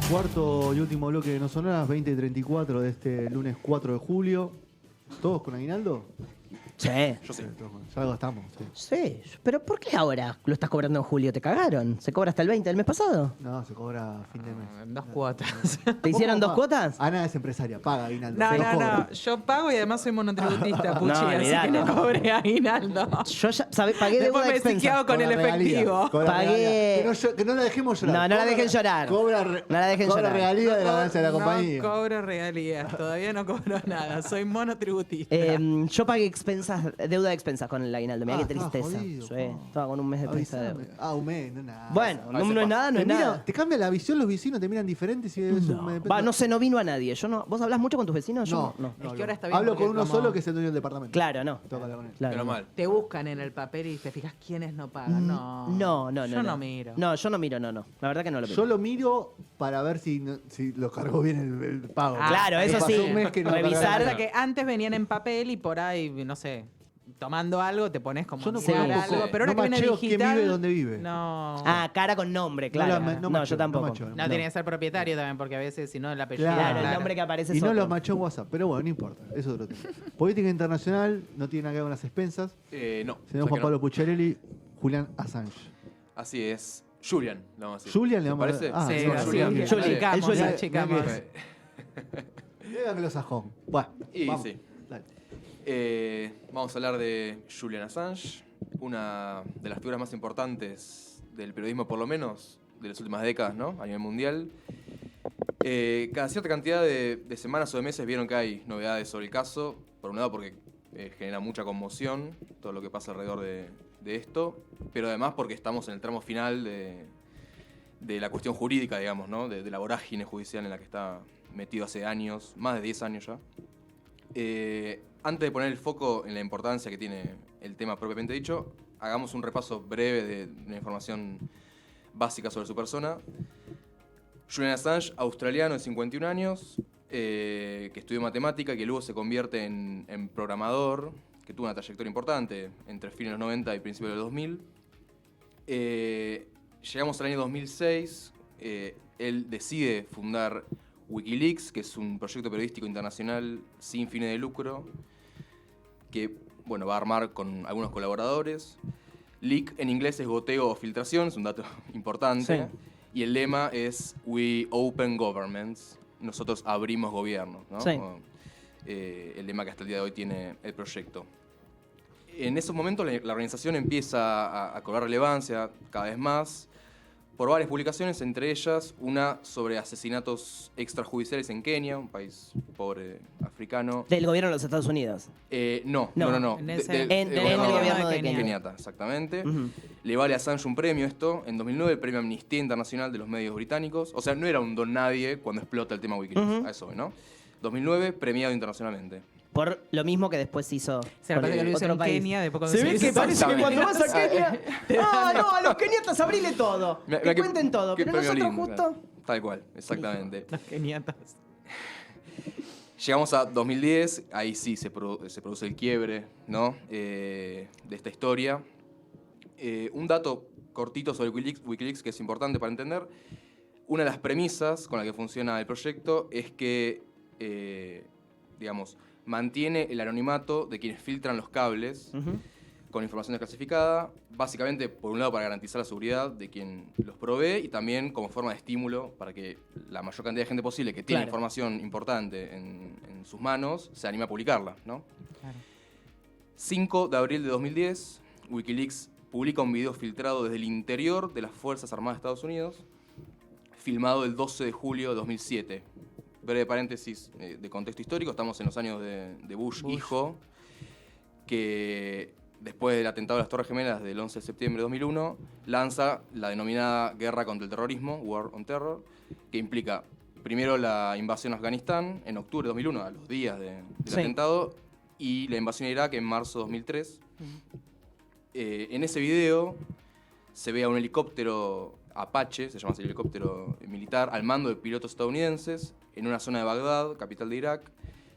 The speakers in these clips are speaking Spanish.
Cuarto y último bloque de No Sonoras, 20:34 de este lunes 4 de julio. ¿Todos con aguinaldo? Sí. Yo sí. Ya algo estamos, sí. Sí, pero ¿por qué ahora lo estás cobrando en julio? ¿Te cagaron? ¿Se cobra hasta el 20 del mes pasado? No, se cobra a fin de mes. En 2 cuotas. ¿Te hicieron ¿Cómo 2 va? cuotas? Ana es empresaria, paga aguinaldo. No, se lo no, cobra. no. Yo pago y además soy monotributista, Puchi, No, así que olvidate. no cobré aguinaldo. Yo ya pagué Después deuda me expensa. siqueado con el Cobra regalía, efectivo. cobra Pagué- regalía. Que no la dejemos llorar. No, no la dejen llorar. Cobra, No la dejen cobra llorar. regalía de la ganancia de la compañía. No cobro regalías, todavía no cobro nada. Soy monotributista. Yo pagué deuda de expensas con el aguinaldo. Mirá qué estaba tristeza. jodido, Sí, po. estaba con un mes de prisa de Avisame. deuda. Un mes, no es nada. Bueno, a no, veces no es pasa. nada, no es Te, mira, nada. te cambia la visión los vecinos, te miran diferente si es un mes de Va, no sé, no vino a nadie. Yo no. ¿Vos hablás mucho con tus vecinos? Yo no. Es que ahora está bien Hablo porque con uno como- solo que es el dueño del departamento. Claro, no. Tengo que hablar con él. Claro, Pero no. mal. Te buscan en el papel y te fijas quiénes no pagan. No. No. Yo no miro. No, yo no miro, no. La verdad que no lo miro. Yo lo miro para ver si lo cargó bien el pago. Claro, Me eso pasó sí. un mes que no Revisar- cargaron O sea nada. que antes venían en papel y por ahí, no sé, tomando algo te pones como Yo no a mirar conozco, algo. Pero ahora no que viene macheo quién digital. vive, dónde vive. No. Ah, cara con nombre, claro. no No, macheo, yo tampoco. no macheo. No, tiene que ser propietario también, porque a veces si no el apellido. Claro, el Claro. nombre que aparece Y es no otro. los machó en WhatsApp, pero bueno, no importa, eso es otro tema. Política internacional, no tiene nada que ver con las expensas. No. Señor sé Juan que no. Pablo Pucciarelli, Julián Assange. Así es. Julian, le vamos a decir. Julian le ¿Te vamos a parece? decir. Ah, Sí, sí, así Julián. que Julián. achicamos, El Julián. achicamos. Dígame los sajón. Bueno, Y vamos. sí. Dale. Vamos a hablar de Julian Assange, una de las figuras más importantes del periodismo, por lo menos, de las últimas décadas, ¿no? A nivel mundial. Cada cierta cantidad de semanas o de meses vieron que hay novedades sobre el caso. Por un lado porque genera mucha conmoción todo lo que pasa alrededor de esto, pero además porque estamos en el tramo final de la cuestión jurídica, digamos, ¿no? De la vorágine judicial en la que está metido hace años, más de 10 años ya. Antes de poner el foco en la importancia que tiene el tema propiamente dicho, hagamos un repaso breve de una información básica sobre su persona. Julian Assange, australiano de 51 años, que estudió matemática y que luego se convierte en programador, que tuvo una trayectoria importante entre fines de los 90 y principios de los 2000. Llegamos al año 2006, él decide fundar Wikileaks, que es un proyecto periodístico internacional sin fines de lucro, que bueno, va a armar con algunos colaboradores. Leak en inglés es goteo o filtración, es un dato importante. Sí. Y el lema es We Open Governments, nosotros abrimos gobiernos, ¿no? Sí. El lema que hasta el día de hoy tiene el proyecto. En esos momentos la organización empieza a cobrar relevancia cada vez más por varias publicaciones, entre ellas una sobre asesinatos extrajudiciales en Kenia, un país pobre africano. Del gobierno de los Estados Unidos. No. En ese- En el gobierno de Kenia. Kenyatta, exactamente. Ujú. Le vale a Assange un premio esto, en 2009, el premio Amnistía Internacional de los Medios Británicos. O sea, no era un don nadie cuando explota el tema Wikileaks, Ujú. a eso, ¿no? 2009, premiado internacionalmente. Por lo mismo que después hizo. Se me parece que lo hizo otro en país. Kenia, después cuando Se ve que parece que cuando vas a Kenia. Te dan- No, a los keniatas abrile todo. Mirá, Que mirá qué- cuenten todo. qué Pero premio nosotros lindo, justo. claro. Tal cual, exactamente. Los keniatas. Llegamos a 2010, ahí sí se produce el quiebre, ¿no? De esta historia. Un dato cortito sobre Wikileaks que es importante para entender. Una de las premisas con la que funciona el proyecto es que, digamos, mantiene el anonimato de quienes filtran los cables Ujú. con información desclasificada, básicamente, por un lado, para garantizar la seguridad de quien los provee y también como forma de estímulo para que la mayor cantidad de gente posible que tiene Claro. información importante en sus manos se anime a publicarla, ¿no? Claro. 5 de abril de 2010, Wikileaks publica un video filtrado desde el interior de las Fuerzas Armadas de Estados Unidos, filmado el 12 de julio de 2007. Breve paréntesis de contexto histórico, estamos en los años de Bush hijo, que después del atentado de las Torres Gemelas del 11 de septiembre de 2001, lanza la denominada Guerra contra el Terrorismo, War on Terror, que implica primero la invasión a Afganistán en octubre de 2001, a los días del Sí. atentado, y la invasión a Irak en marzo de 2003. En ese video se ve a un helicóptero Apache, se llama así el helicóptero militar, al mando de pilotos estadounidenses en una zona de Bagdad, capital de Irak,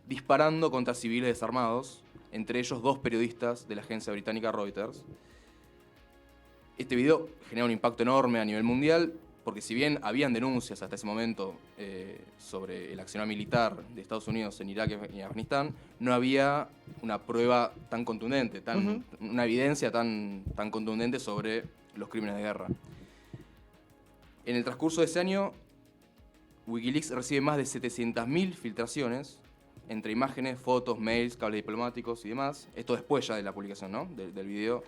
disparando contra civiles desarmados, entre ellos 2 periodistas de la agencia británica Reuters. Este video genera un impacto enorme a nivel mundial, porque si bien habían denuncias hasta ese momento sobre el accionar militar de Estados Unidos en Irak y Afganistán, no había una prueba tan contundente, una evidencia tan contundente sobre los crímenes de guerra. En el transcurso de ese año, Wikileaks recibe más de 700.000 filtraciones entre imágenes, fotos, mails, cables diplomáticos y demás. Esto después ya de la publicación, ¿no? Del video.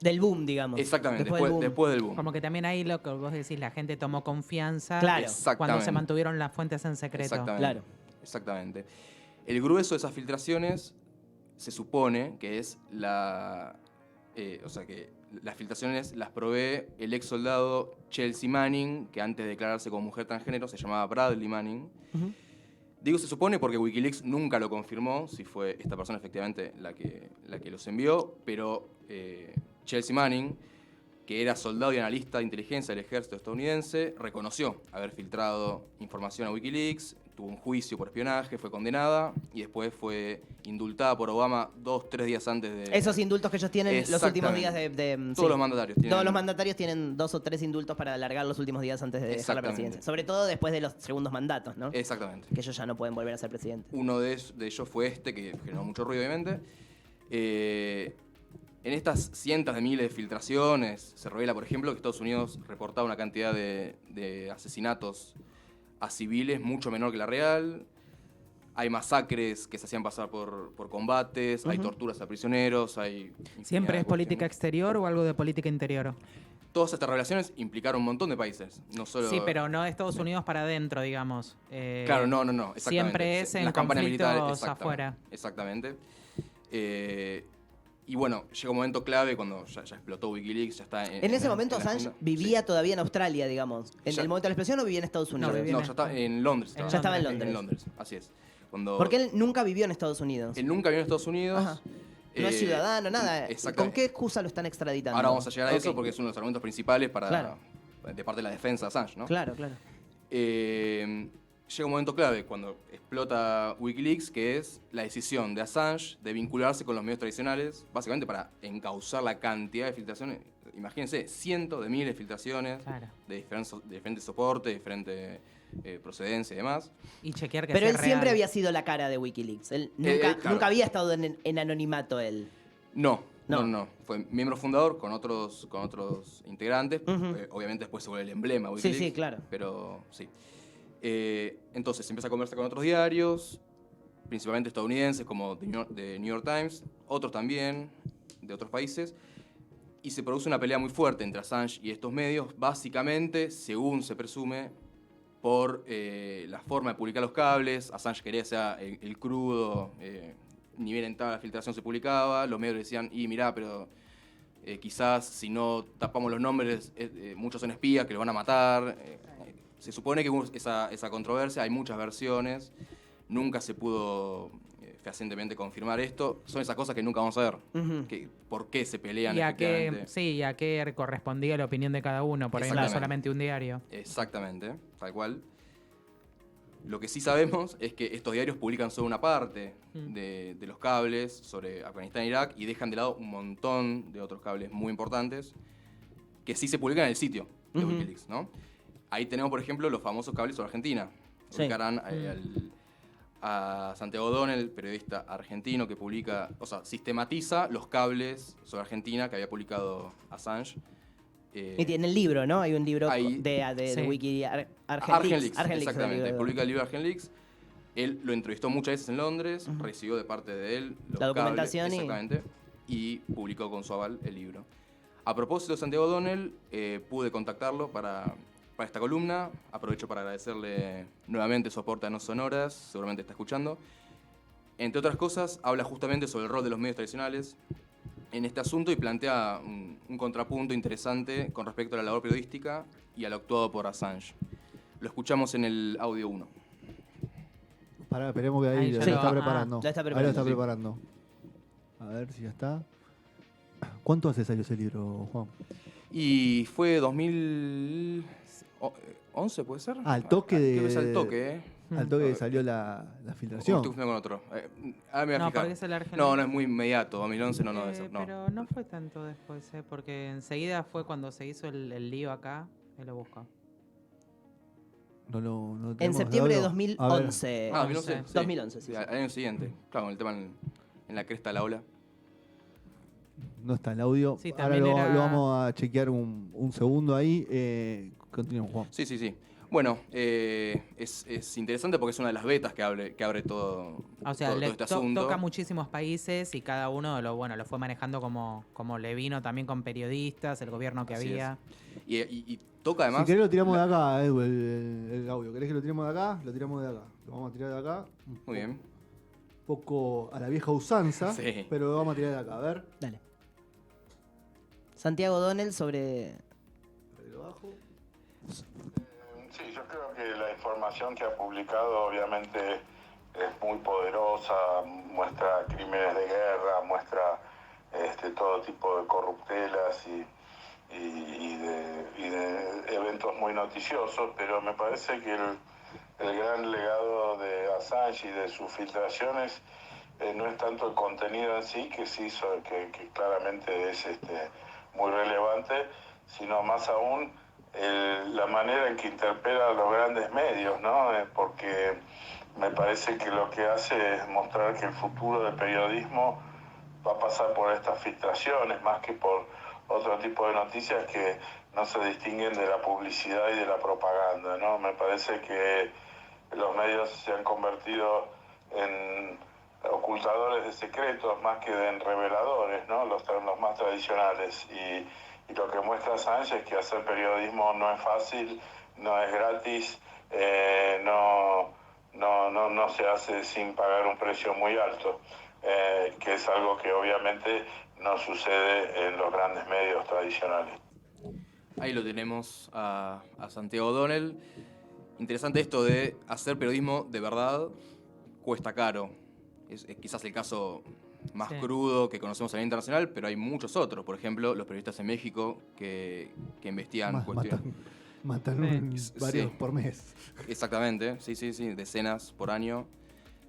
Del boom, digamos. Exactamente, Después después del boom. Como que también ahí lo que vos decís, la gente tomó confianza Claro. cuando se mantuvieron las fuentes en secreto. Exactamente. Claro. Exactamente. El grueso de esas filtraciones se supone que es o sea que las filtraciones las provee el ex soldado Chelsea Manning, que antes de declararse como mujer transgénero se llamaba Bradley Manning. Digo se supone porque Wikileaks nunca lo confirmó, si fue esta persona efectivamente la que los envió, pero Chelsea Manning, que era soldado y analista de inteligencia del ejército estadounidense, reconoció haber filtrado información a Wikileaks, tuvo un juicio por espionaje, fue condenada y después fue indultada por Obama 2-3 días antes de... Esos indultos que ellos tienen los últimos días Todos los mandatarios tienen... Todos los mandatarios tienen 2 o 3 indultos para alargar los últimos días antes de dejar la presidencia. Sobre todo después de los segundos mandatos, ¿no? Exactamente. Que ellos ya no pueden volver a ser presidentes. Uno de ellos fue que generó mucho ruido, obviamente. En estas cientos de miles de filtraciones se revela, por ejemplo, que Estados Unidos reportaba una cantidad de asesinatos a civiles mucho menor que la real. Hay masacres que se hacían pasar por combates, hay torturas a prisioneros, hay... ¿Siempre es política exterior o algo de política interior? Todas estas revelaciones implicaron un montón de países, no solo... Sí, pero no de Estados Unidos para adentro, digamos. Claro, no, exactamente. Siempre es en las campañas conflictos militares, afuera. Exactamente. Y bueno, llega un momento clave cuando ya explotó Wikileaks, ya está En ese momento en la Assange funda. vivía Sí. todavía en Australia, digamos. En Ya- el momento de la explosión o vivía en Estados Unidos. vivía No, ya está en Londres. Ya estaba en Londres. En Londres, así es. Porque él nunca vivió en Estados Unidos. Él nunca vivió en Estados Unidos. Ajá. No es ciudadano, nada. Exactamente. ¿Con qué excusa lo están extraditando? Ahora vamos a llegar a eso Ok. porque es uno de los argumentos principales Claro. de parte de la defensa de Assange, ¿no? Claro, claro. Llega un momento clave cuando explota Wikileaks, que es la decisión de Assange de vincularse con los medios tradicionales, básicamente para encauzar la cantidad de filtraciones. Imagínense, cientos de miles de filtraciones Claro. de diferentes soportes, de diferente procedencia y demás. Y chequear que Pero sea él siempre real. había sido la cara de Wikileaks. Él nunca, claro. nunca había estado en anonimato él. No. No. Fue miembro fundador con otros integrantes. Ujú. Obviamente después se vuelve el emblema Sí, Wikileaks. sí, claro. Pero sí. Entonces empieza a conversar con otros diarios, principalmente estadounidenses como The New York Times, otros también de otros países, y se produce una pelea muy fuerte entre Assange y estos medios, básicamente, según se presume, por la forma de publicar los cables. Assange quería que sea el crudo, ni bien entraba la filtración se publicaba, los medios decían, y mirá, pero quizás si no tapamos los nombres, muchos son espías que los van a matar. Se supone que hubo esa controversia, hay muchas versiones, nunca se pudo fehacientemente confirmar esto. Son esas cosas que nunca vamos a ver. Ujú. ¿Por qué se pelean Y a qué, efectivamente? sí, y a qué correspondía la opinión de cada uno, por ahí no Exactamente. solamente un diario. Exactamente, tal cual. Lo que sí sabemos es que estos diarios publican solo una parte de los cables sobre Afganistán e Irak y dejan de lado un montón de otros cables muy importantes que sí se publican en el sitio de Ujú. Wikileaks, ¿no? Ahí tenemos, por ejemplo, los famosos cables sobre Argentina. Sí. Ubicarán a Santiago O'Donnell, periodista argentino que publica, o sea, sistematiza los cables sobre Argentina que había publicado Assange. Y tiene el libro, ¿no? Hay un libro Ahí- de Sí. Wiki Argenleaks, Argenleaks, exactamente. el libro. Publica el libro Argenleaks. Él lo entrevistó muchas veces en Londres, recibió de parte de él los La documentación cables, exactamente, y publicó con su aval el libro. A propósito de Santiago O'Donnell, pude contactarlo para esta columna. Aprovecho para agradecerle nuevamente su aporte a No Sonoras, seguramente está escuchando. Entre otras cosas, habla justamente sobre el rol de los medios tradicionales en este asunto y plantea un contrapunto interesante con respecto a la labor periodística y a lo actuado por Assange. Lo escuchamos en el audio 1. Pará, esperemos que ahí Ahí lo ya está lo- preparando. lo está Ahí lo preparando, está sí. preparando. A ver si ya está. ¿Cuánto hace salió ese libro, Juan? Y fue 2011, ¿puede ser? Al toque de... Creo que es al toque, Al toque salió la filtración. Estoy confundiendo con otro. Me voy a No, fijar. porque es el argentino. No, no es muy inmediato. 2011 no, eso. No. Pero no fue tanto después, porque enseguida fue cuando se hizo el lío acá, él lo buscó. No En tenemos septiembre de audio. 2011. 2011. Sí. 2011, sí. Al año siguiente. Claro, con el tema en la cresta de la ola. No está el audio. Sí, Ahora también lo vamos a chequear un segundo ahí. Continuamos, Juan. Sí. Bueno, es interesante porque es una de las vetas que abre todo, O sea, todo le este asunto. toca muchísimos países y cada uno lo fue manejando como le vino también con periodistas, el gobierno que Así había. Y toca además... Si querés lo tiramos de acá, Edu, el audio. ¿Querés que lo tiremos de acá? Lo tiramos de acá. Lo vamos a tirar de acá. Muy bien. Un poco a la vieja usanza, Sí. pero lo vamos a tirar de acá. A ver. Dale. Santiago Donel sobre... Sí, yo creo que la información que ha publicado obviamente es muy poderosa, muestra crímenes de guerra, muestra todo tipo de corruptelas y de eventos muy noticiosos, pero me parece que el gran legado de Assange y de sus filtraciones no es tanto el contenido en sí, que sí que claramente es muy relevante, sino más aún la manera en que interpela a los grandes medios, ¿no? Porque me parece que lo que hace es mostrar que el futuro del periodismo va a pasar por estas filtraciones más que por otro tipo de noticias que no se distinguen de la publicidad y de la propaganda, ¿no? Me parece que los medios se han convertido en ocultadores de secretos más que en reveladores, ¿no? Los más tradicionales. Y lo que muestra Assange es que hacer periodismo no es fácil, no es gratis, no se hace sin pagar un precio muy alto, que es algo que obviamente no sucede en los grandes medios tradicionales. Ahí lo tenemos a Santiago Donel. Interesante esto de hacer periodismo de verdad cuesta caro. Es quizás el caso más crudo que conocemos a nivel internacional, pero hay muchos otros. Por ejemplo, los periodistas en México que investigan cuestiones. Matan varios por mes. Exactamente, sí, decenas por año.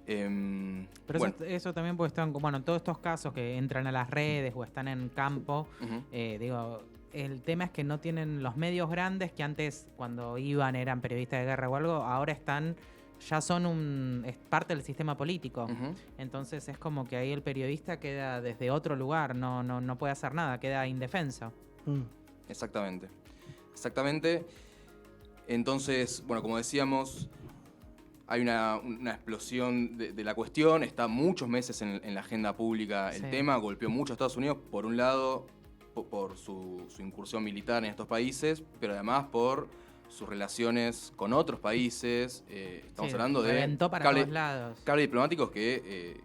Pero bueno. eso también puede estar, todos estos casos que entran a las redes o están en campo, el tema es que no tienen los medios grandes que antes cuando iban eran periodistas de guerra o algo, ahora es parte del sistema político. Entonces es como que ahí el periodista queda desde otro lugar, no puede hacer nada, queda indefenso. Exactamente. Entonces, bueno, como decíamos, hay una explosión de la cuestión, está muchos meses en la agenda pública el tema, golpeó mucho a Estados Unidos, por un lado, por su incursión militar en estos países, pero además por sus relaciones con otros países. Estamos hablando de cables diplomáticos que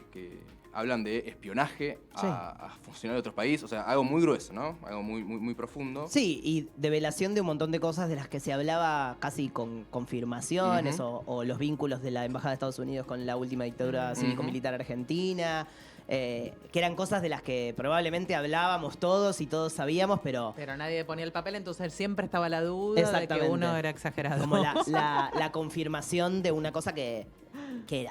hablan de espionaje a funcionarios de otros países. O sea, algo muy grueso, ¿no? Algo muy profundo. Sí, y develación de un montón de cosas de las que se hablaba casi con confirmaciones o los vínculos de la Embajada de Estados Unidos con la última dictadura cívico-militar argentina. Que eran cosas de las que probablemente hablábamos todos y todos sabíamos, pero nadie ponía el papel, entonces siempre estaba la duda de que uno era exagerado. Como la confirmación de una cosa que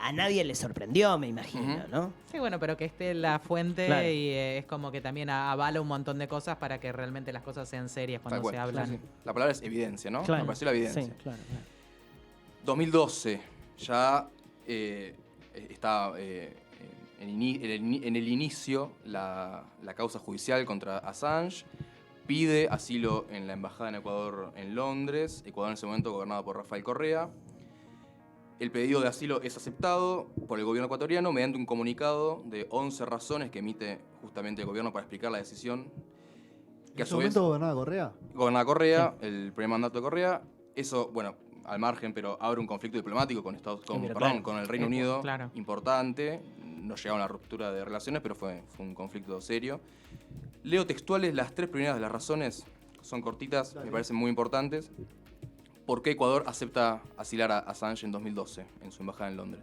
a nadie le sorprendió, me imagino, ¿no? Sí, bueno, pero que esté la fuente y es como que también avala un montón de cosas para que realmente las cosas sean serias cuando se hablan. Sí. La palabra es evidencia, ¿no? Claro. Me pareció la evidencia. Sí, claro. 2012, ya está en el inicio la causa judicial contra Assange. Pide asilo en la embajada en Ecuador en Londres. Ecuador en ese momento gobernado por Rafael Correa. El pedido de asilo es aceptado por el gobierno ecuatoriano mediante un comunicado de 11 razones que emite justamente el gobierno para explicar la decisión. ¿En ese momento gobernaba Correa? Gobernaba Correa, el primer mandato de Correa. Eso, bueno, al margen, pero abre un conflicto diplomático con el Reino Unido importante. No llegaron a la ruptura de relaciones, pero fue un conflicto serio. Leo textuales las 3 primeras de las razones, son cortitas, me parecen muy importantes. ¿Por qué Ecuador acepta asilar a Assange en 2012 en su embajada en Londres?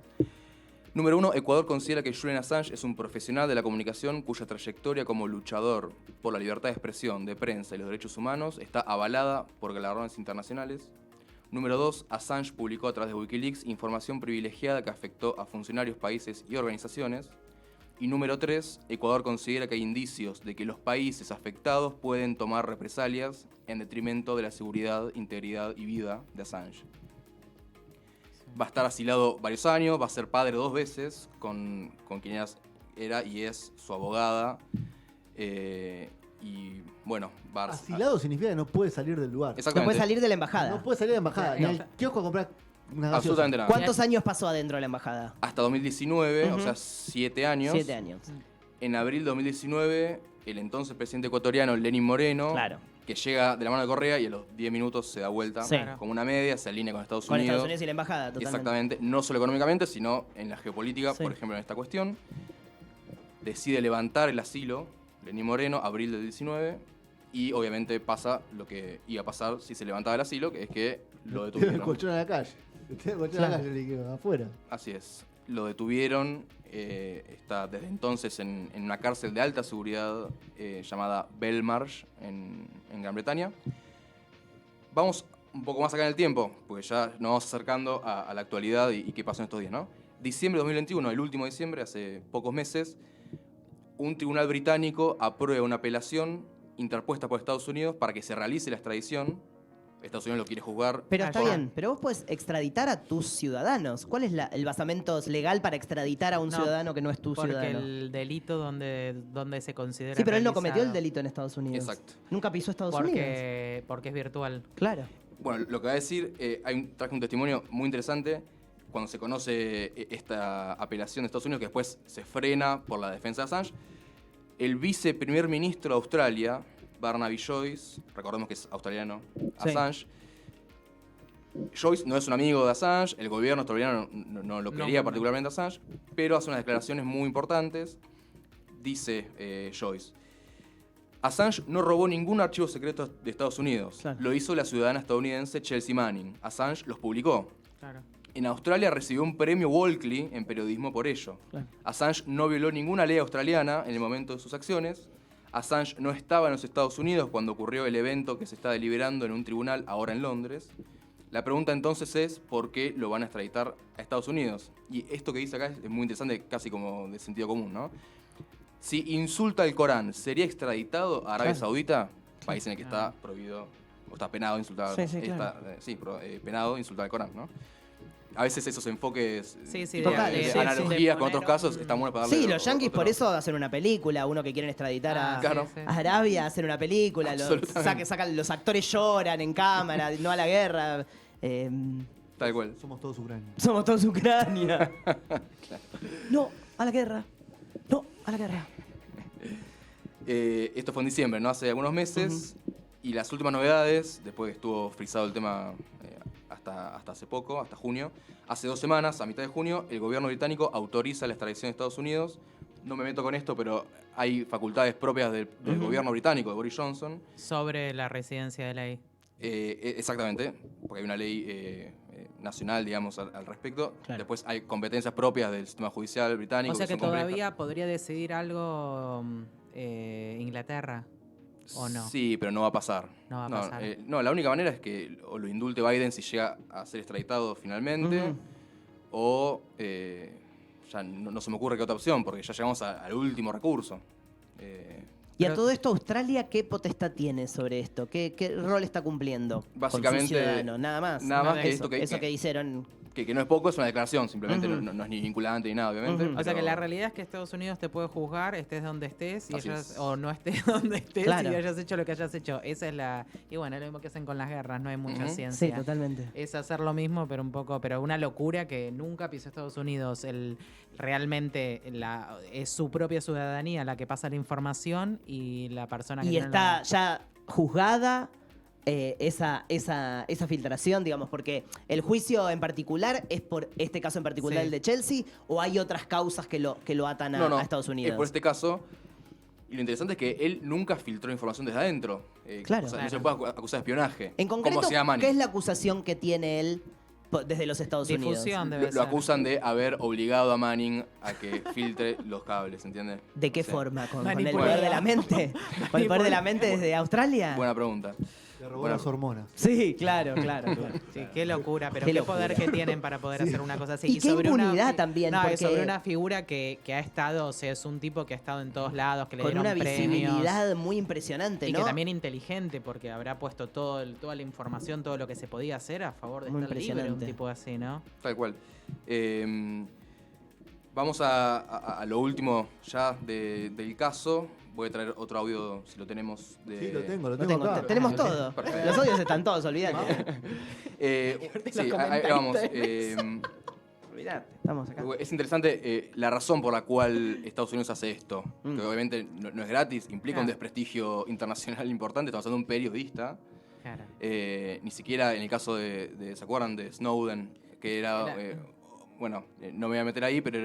Número 1, Ecuador considera que Julian Assange es un profesional de la comunicación cuya trayectoria como luchador por la libertad de expresión, de prensa y los derechos humanos está avalada por galardones internacionales. Número 2, Assange publicó a través de Wikileaks información privilegiada que afectó a funcionarios, países y organizaciones. Y número 3, Ecuador considera que hay indicios de que los países afectados pueden tomar represalias en detrimento de la seguridad, integridad y vida de Assange. Va a estar asilado varios años, va a ser padre 2 veces con quien era y es su abogada. Y bueno, va a... Asilado significa que no puede salir del lugar. No Exactamente. puede salir de la embajada. No puede salir de la embajada. Ni al kiosco a comprar una gaseosa. Absolutamente nada. ¿Cuántos años pasó adentro de la embajada? Hasta 2019, o sea, 7 años. 7 años. En abril de 2019, el entonces presidente ecuatoriano, Lenín Moreno, Claro. que llega de la mano de Correa y a los 10 minutos se da vuelta Sí. como una media, se alinea con Estados Con Unidos. Estados Unidos y la embajada, totalmente. Exactamente, no solo económicamente, sino en la geopolítica, Sí. por ejemplo, en esta cuestión. Decide levantar el asilo, Lenín Moreno, abril del 19, y obviamente pasa lo que iba a pasar si se levantaba el asilo, que es que lo Tiene el detuvieron. colchón a la calle. Tiene el colchón a la Claro. calle, le digo, afuera. Así es. Lo detuvieron, está desde entonces en una cárcel de alta seguridad llamada Belmarsh en Gran Bretaña. Vamos un poco más acá en el tiempo, porque ya nos vamos acercando a la actualidad y qué pasó en estos días, ¿no? Diciembre de 2021, el último diciembre, hace pocos meses, un tribunal británico aprueba una apelación interpuesta por Estados Unidos para que se realice la extradición. Estados Unidos lo quiere juzgar. Pero está Allá. bien, pero vos podés extraditar a tus ciudadanos. ¿Cuál es el basamento legal para extraditar a un No, ciudadano que no es tu Porque ciudadano? el delito donde se considera Sí, pero él no cometió el realizado. delito en Estados Unidos. Exacto. Nunca pisó Estados Unidos. Porque es virtual. Claro. Bueno, lo que va a decir, traje un testimonio muy interesante cuando se conoce esta apelación de Estados Unidos, que después se frena por la defensa de Assange. El viceprimer ministro de Australia, Barnaby Joyce, recordemos que es australiano, Sí. Assange. Joyce no es un amigo de Assange, el gobierno australiano no lo quería No. particularmente a Assange, pero hace unas declaraciones muy importantes. Dice Joyce: Assange no robó ningún archivo secreto de Estados Unidos. Claro. Lo hizo la ciudadana estadounidense Chelsea Manning. Assange los publicó. Claro. En Australia recibió un premio Walkley en periodismo por ello. Claro. Assange no violó ninguna ley australiana en el momento de sus acciones. Assange no estaba en los Estados Unidos cuando ocurrió el evento que se está deliberando en un tribunal ahora en Londres. La pregunta entonces es ¿por qué lo van a extraditar a Estados Unidos? Y esto que dice acá es muy interesante, casi como de sentido común, ¿no? Si insulta el Corán, ¿sería extraditado a Arabia Claro. Saudita? País en el que está prohibido, o está penado insultar, Sí, sí, claro. penado insultar el Corán, ¿no? A veces esos enfoques Sí, sí, de, Total, de sí, analogías sí. con otros casos están buenos para darle Sí, los yanquis otro- por eso hacen una película. Uno que quieren extraditar a, Claro. Sí, sí. a Arabia, hacen una película. Absolutamente. Los actores lloran en cámara, no a la guerra. Tal cual. Somos todos Ucrania. Somos todos Ucrania. No, a la guerra. No, a la guerra. Esto fue en diciembre, ¿no? Hace algunos meses. Y las últimas novedades, después que estuvo frisado el tema hasta hace poco, hasta junio. Hace 2 semanas, a mitad de junio, el gobierno británico autoriza la extradición de Estados Unidos. No me meto con esto, pero hay facultades propias del gobierno británico, de Boris Johnson. Sobre la residencia de ley. Exactamente, porque hay una ley nacional, digamos, al respecto. Claro. Después hay competencias propias del sistema judicial británico. O sea que son complejas. todavía podría decidir algo Inglaterra, ¿o no? Sí, pero no va a pasar. No va a pasar. No, la única manera es que o lo indulte Biden si llega a ser extraditado finalmente, o ya no se me ocurre qué otra opción, porque ya llegamos al último recurso. Y a Pero- todo esto, ¿Australia qué potestad tiene sobre esto? ¿Qué rol está cumpliendo? Básicamente, con sus ciudadanos? Nada más. nada más que eso, esto que- eso que hicieron. Que no es poco, es una declaración, simplemente Ujú. no es ni vinculante ni nada, obviamente. Ujú. O sea que pero- la realidad es que Estados Unidos te puede juzgar, estés donde estés, Así es. o no estés donde estés Claro. y hayas hecho lo que hayas hecho. Esa es la... Y bueno, es lo mismo que hacen con las guerras, no hay mucha Ujú. Sí, ciencia. totalmente. Es hacer lo mismo, pero una locura que nunca pisó Estados Unidos. Realmente es su propia ciudadanía la que pasa la información y la persona que Y tiene está la- ya juzgada esa filtración, digamos, porque el juicio en particular es por este caso en particular, Sí. el de Chelsea, o hay otras causas que lo atan a Estados Unidos. Es por este caso. Y lo interesante es que él nunca filtró información desde adentro. Claro. O sea, no se puede acusar de espionaje. En concreto, como se llama ¿qué es la acusación que tiene él desde los Estados Unidos. Difusión debe Lo ser. acusan de haber obligado a Manning a que filtre los cables, ¿entiendes? ¿De qué Sí. forma? ¿Con el Manipulado. poder de la mente? ¿Con el poder de la mente desde Australia? Buena pregunta. Le robó Bueno. las hormonas. Sí, claro. Sí, qué locura, pero Qué qué, locura. poder que tienen para poder hacer una cosa así. Y qué impunidad también, No, y porque- sobre una figura que ha estado, o sea, es un tipo que ha estado en todos lados, que le Con dieron una premios. visibilidad muy impresionante, Y ¿no? que también inteligente, porque habrá puesto toda la información, todo lo que se podía hacer a favor de Muy estar libre, un impresionante. tipo así, ¿no? Tal cual. Vamos a lo último ya del caso. Voy a traer otro audio, si lo tenemos. Sí, lo tengo Lo tengo, acá. tenemos todo. Perfecto. Los audios están todos, olvídate. Sí, ahí vamos. Olvídate, estamos acá. Es interesante la razón por la cual Estados Unidos hace esto. Mm. Que obviamente no es gratis, implica un Claro. desprestigio internacional importante. Estamos hablando de un periodista. Claro. Ni siquiera en el caso ¿se acuerdan de Snowden? Que era, bueno, no me voy a meter ahí, pero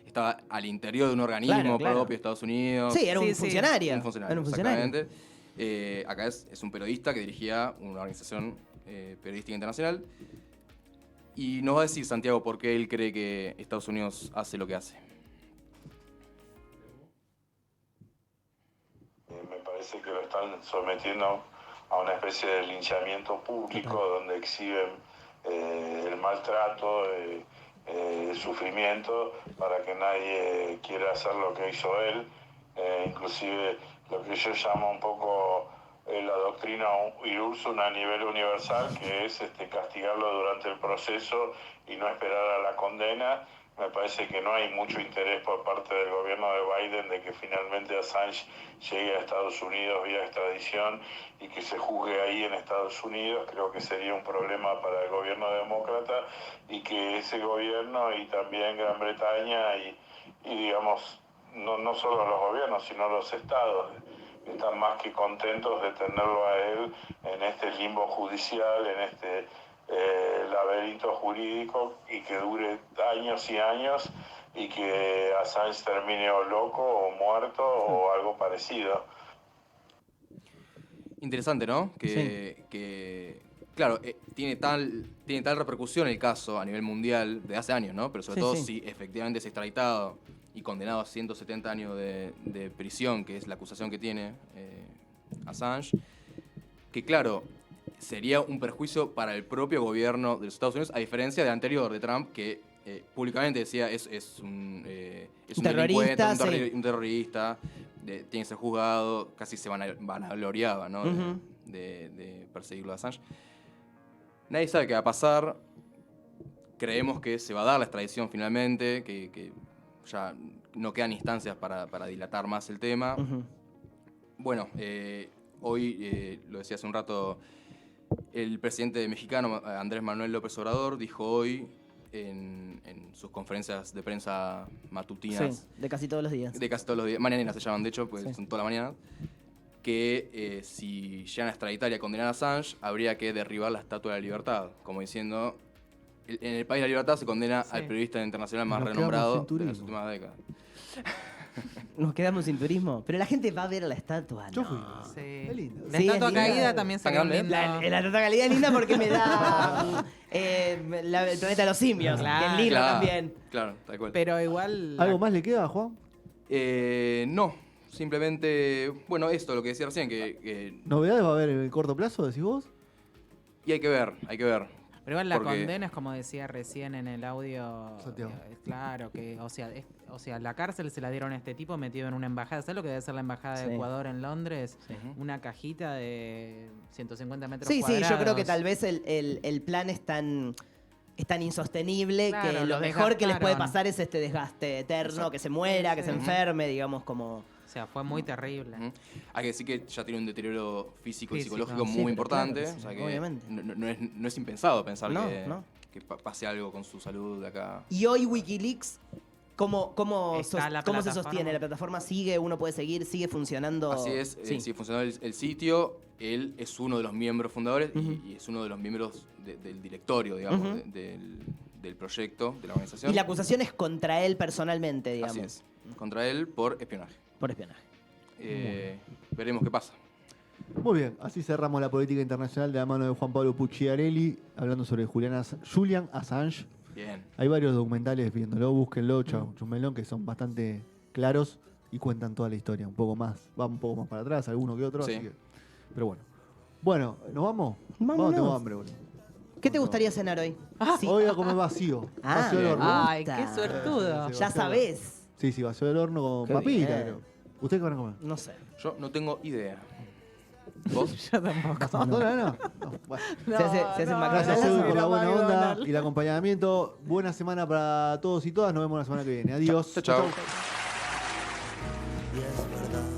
estaba al interior de un organismo Claro, claro. propio de Estados Unidos. Sí, era un Sí, sí. funcionario. Un funcionario, Era un funcionario. exactamente. Acá es un periodista que dirigía una organización periodística internacional. Y nos va a decir Santiago por qué él cree que Estados Unidos hace lo que hace. Me parece que lo están sometiendo a una especie de linchamiento público donde exhiben el maltrato, el sufrimiento, para que nadie quiera hacer lo que hizo él. Inclusive lo que yo llamo un poco la doctrina Irursun a nivel universal, que es castigarlo durante el proceso y no esperar a la condena. Me parece que no hay mucho interés por parte del gobierno de Biden de que finalmente Assange llegue a Estados Unidos vía extradición y que se juzgue ahí en Estados Unidos. Creo que sería un problema para el gobierno demócrata, y que ese gobierno y también Gran Bretaña y digamos, no solo los gobiernos, sino los estados, están más que contentos de tenerlo a él en este limbo judicial, en este laberinto jurídico, y que dure años y años, y que Assange termine o loco o muerto o algo parecido. Interesante, ¿no? Claro, tiene tal repercusión el caso a nivel mundial de hace años, ¿no? Pero sobre todo si efectivamente es extraditado y condenado a 170 años de prisión, que es la acusación que tiene Assange, que claro, sería un perjuicio para el propio gobierno de los Estados Unidos, a diferencia del anterior, de Trump, que públicamente decía es un Terrorista, delincuente, un terrorista, tiene que ser juzgado, casi se vanagloriaba, ¿no? Ujú. de perseguirlo a Assange. Nadie sabe qué va a pasar. Creemos que se va a dar la extradición finalmente, que ya no quedan instancias para dilatar más el tema. Ujú. Bueno, hoy, lo decía hace un rato, el presidente mexicano, Andrés Manuel López Obrador, dijo hoy en sus conferencias de prensa matutinas, Sí, de casi todos los días. de casi todos los días, mañaninas se llaman de hecho, porque Sí. son toda la mañana, que si llegan a extraditar y a condenar a Assange, habría que derribar la Estatua de la Libertad, como diciendo, en el país de la libertad se condena al periodista internacional más Nos quedamos renombrado sin de las turismo. últimas décadas. Nos quedamos sin turismo. Pero la gente va a ver la estatua, Yo ¿no? fui. Sí. Es lindo. La Sí, estatua es linda. caída también se ¿Tan ve grande? lindo. La estatua calidad es linda porque me da el planeta de los simios, Claro. que es lindo Claro, también. claro, tal cual. Pero igual... ¿Algo más le queda, Juan? No, simplemente, bueno, esto, lo que decía recién, que ¿Novedades va a haber en el corto plazo, decís vos? y hay que ver. Pero igual la Porque- condena es como decía recién en el audio. Santiago. Claro, que, o sea, la cárcel se la dieron a este tipo metido en una embajada. ¿Sabes lo que debe ser la embajada de Sí. Ecuador en Londres? Sí. Una cajita de 150 metros Sí, cuadrados. yo creo que tal vez el plan es tan insostenible Claro, que lo lo mejor que les puede desgastaron. pasar es este desgaste eterno, Exacto. que se muera, que se Sí. enferme, digamos, como... O sea, fue muy terrible. Ujú. Hay que decir que ya tiene un deterioro físico y Físico. psicológico Sí, muy pero importante. claro, o sea sí, que obviamente. no es impensado pensar No, que, no. que pase algo con su salud de acá. Y hoy Wikileaks, ¿cómo Está la se plataforma. sostiene? ¿La plataforma sigue, uno puede seguir, sigue funcionando? Así es, Sí. sigue funcionando el sitio. Él es uno de los miembros fundadores Ujú. y es uno de los miembros del directorio, digamos, Ujú. del proyecto, de la organización. Y la acusación es contra él personalmente, digamos. Así es, contra él por espionaje. Por espionaje. Veremos qué pasa. Muy bien, así cerramos la política internacional de la mano de Juan Pablo Pucciarelli, hablando sobre Julian Assange. Bien. Hay varios documentales viéndolo, búsquenlo, chusmelón, que son bastante claros y cuentan toda la historia. Un poco más, va un poco más para atrás, alguno que otro. Sí. Así que, pero bueno. Bueno, ¿nos vamos? Vámonos. Vamos, tengo hambre, boludo. ¿Qué te gustaría cenar hoy? Sí. Hoy voy a comer vacío. Ah, Vacío del bien. horno. Ay, qué suertudo. Sí, Ya vacío sabés. Sí, sí, vacío del horno con Qué papita, bien. creo. ¿Ustedes qué van a comer? No sé. Yo no tengo idea. ¿Vos? Yo tampoco. ¿McDonald's? No. Bueno. Se hace no, McDonald's. Gracias, Edu, por la no, buena onda McDonald's. y el acompañamiento. Buena semana para todos y todas. Nos vemos la semana que viene. Adiós. Chao, chao. Y es verdad.